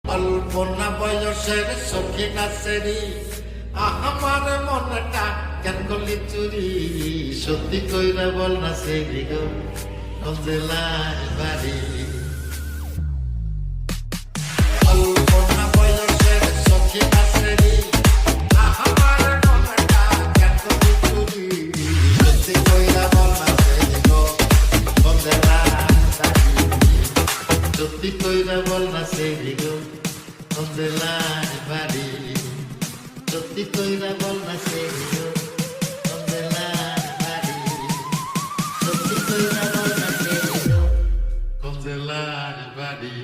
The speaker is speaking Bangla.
অল্পনা বয়সের সখী নাচেরি আমার মনটা কেন করলি চুরি সত্যি কইরা বল না সেরি গো কোন জেলায় বাড়ি অল্পনা বয়সের সখী নাচেরি আমার মনটা কেন করলি চুরি সত্যি কইরা বল না সেরি গো কোন জেলায় বাড়ি সত্যি কইরা বল না সেরি গো কোন জেলায় বাড়ি সত্যি কইরা বল না সেরি গো কোন জেলায় বাড়ি সত্যি কইরা বল না সেরি গো কোন জেলায় বাড়ি